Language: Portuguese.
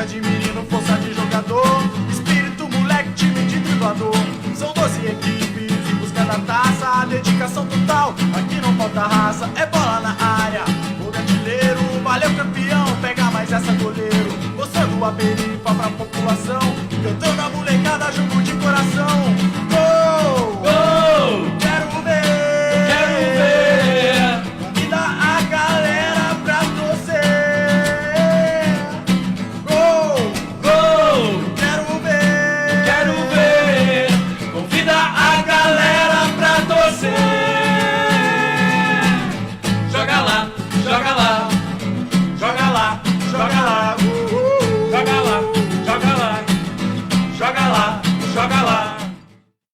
Técnica de menino, força de jogador, espírito moleque, time de driblador. São 12 equipes em busca da taça, dedicação total, aqui não falta raça. É bola na área, gol de artilheiro, valeu campeão, pega mais essa goleiro. Mostrando a perifa pra população, cantando